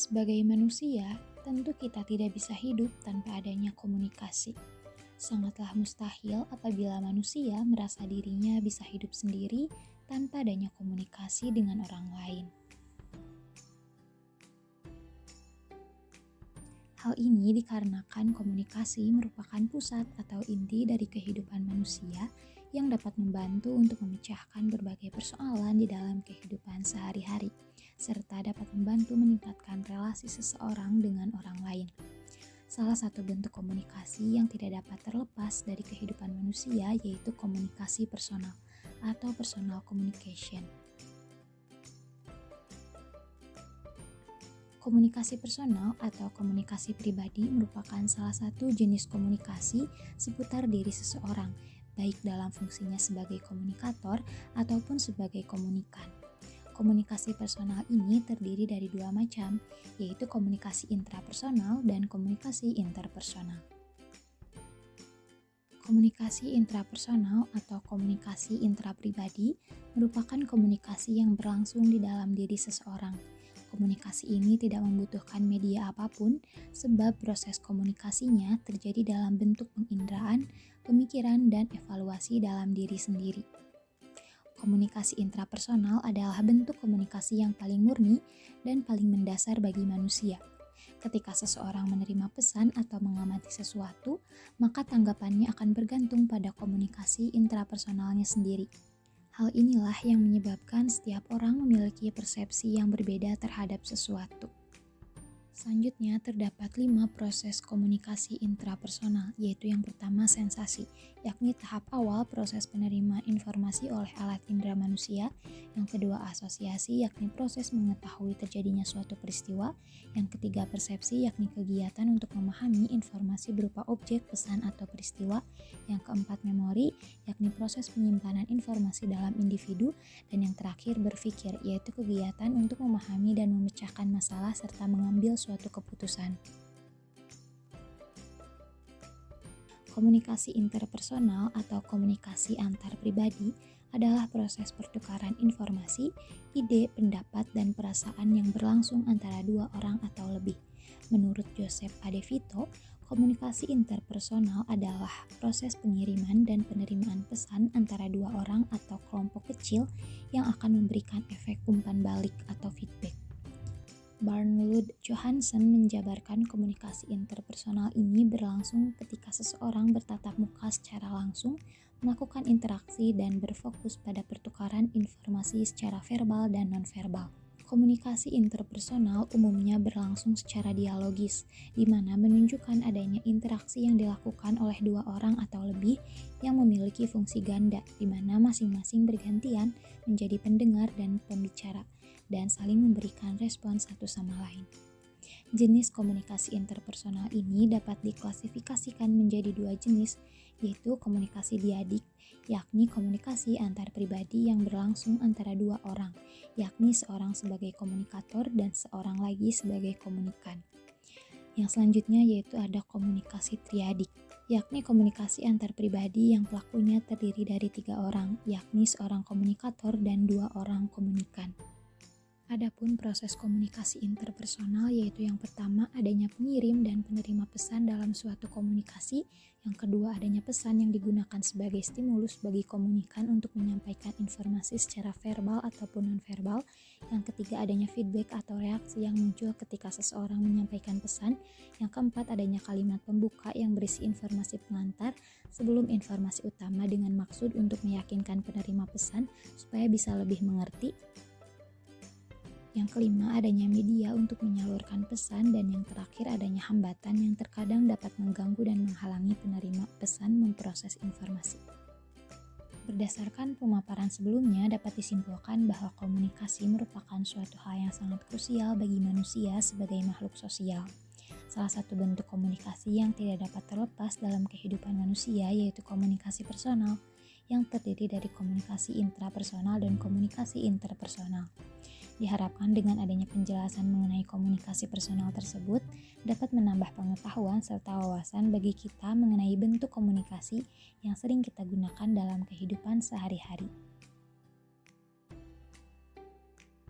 Sebagai manusia, tentu kita tidak bisa hidup tanpa adanya komunikasi. Sangatlah mustahil apabila manusia merasa dirinya bisa hidup sendiri tanpa adanya komunikasi dengan orang lain. Hal ini dikarenakan komunikasi merupakan pusat atau inti dari kehidupan manusia yang dapat membantu untuk memecahkan berbagai persoalan di dalam kehidupan sehari-hari, serta dapat membantu meningkatkan relasi seseorang dengan orang lain. Salah satu bentuk komunikasi yang tidak dapat terlepas dari kehidupan manusia yaitu komunikasi personal atau personal communication. Komunikasi personal atau komunikasi pribadi merupakan salah satu jenis komunikasi seputar diri seseorang, baik dalam fungsinya sebagai komunikator ataupun sebagai komunikan. Komunikasi personal ini terdiri dari dua macam, yaitu komunikasi intrapersonal dan komunikasi interpersonal. Komunikasi intrapersonal atau komunikasi intrapribadi merupakan komunikasi yang berlangsung di dalam diri seseorang. Komunikasi ini tidak membutuhkan media apapun, sebab proses komunikasinya terjadi dalam bentuk penginderaan, pemikiran, dan evaluasi dalam diri sendiri. Komunikasi intrapersonal adalah bentuk komunikasi yang paling murni dan paling mendasar bagi manusia. Ketika seseorang menerima pesan atau mengamati sesuatu, maka tanggapannya akan bergantung pada komunikasi intrapersonalnya sendiri. Hal inilah yang menyebabkan setiap orang memiliki persepsi yang berbeda terhadap sesuatu. Selanjutnya terdapat 5 proses komunikasi intrapersonal, yaitu yang pertama sensasi, yakni tahap awal proses penerimaan informasi oleh alat indera manusia. Yang kedua asosiasi, yakni proses mengetahui terjadinya suatu peristiwa. Yang ketiga persepsi, yakni kegiatan untuk memahami informasi berupa objek, pesan, atau peristiwa. Yang keempat memori, yakni proses penyimpanan informasi dalam individu. Dan yang terakhir berpikir, yaitu kegiatan untuk memahami dan memecahkan masalah serta mengambil suatu keputusan. Komunikasi interpersonal atau komunikasi antar pribadi adalah proses pertukaran informasi, ide, pendapat, dan perasaan yang berlangsung antara dua orang atau lebih. Menurut Joseph A. De Vito, komunikasi interpersonal adalah proses pengiriman dan penerimaan pesan antara dua orang atau kelompok kecil yang akan memberikan efek umpan balik atau feedback. Barnlud Johansen menjabarkan komunikasi interpersonal ini berlangsung ketika seseorang bertatap muka secara langsung, melakukan interaksi, dan berfokus pada pertukaran informasi secara verbal dan nonverbal. Komunikasi interpersonal umumnya berlangsung secara dialogis, di mana menunjukkan adanya interaksi yang dilakukan oleh dua orang atau lebih yang memiliki fungsi ganda, di mana masing-masing bergantian menjadi pendengar dan pembicara, dan saling memberikan respon satu sama lain. Jenis komunikasi interpersonal ini dapat diklasifikasikan menjadi dua jenis, yaitu komunikasi diadik, yakni komunikasi antar pribadi yang berlangsung antara dua orang, yakni seorang sebagai komunikator dan seorang lagi sebagai komunikan. Yang selanjutnya yaitu ada komunikasi triadik, yakni komunikasi antar pribadi yang pelakunya terdiri dari 3 orang, yakni seorang komunikator dan 2 orang komunikan. Adapun proses komunikasi interpersonal yaitu yang pertama adanya pengirim dan penerima pesan dalam suatu komunikasi, yang kedua adanya pesan yang digunakan sebagai stimulus bagi komunikan untuk menyampaikan informasi secara verbal ataupun nonverbal, yang ketiga adanya feedback atau reaksi yang muncul ketika seseorang menyampaikan pesan, yang keempat adanya kalimat pembuka yang berisi informasi pengantar sebelum informasi utama dengan maksud untuk meyakinkan penerima pesan supaya bisa lebih mengerti. Yang kelima, adanya media untuk menyalurkan pesan, dan yang terakhir adanya hambatan yang terkadang dapat mengganggu dan menghalangi penerima pesan memproses informasi. Berdasarkan pemaparan sebelumnya, dapat disimpulkan bahwa komunikasi merupakan suatu hal yang sangat krusial bagi manusia sebagai makhluk sosial. Salah satu bentuk komunikasi yang tidak dapat terlepas dalam kehidupan manusia yaitu komunikasi personal, yang terdiri dari komunikasi intrapersonal dan komunikasi interpersonal. Diharapkan dengan adanya penjelasan mengenai komunikasi personal tersebut dapat menambah pengetahuan serta wawasan bagi kita mengenai bentuk komunikasi yang sering kita gunakan dalam kehidupan sehari-hari.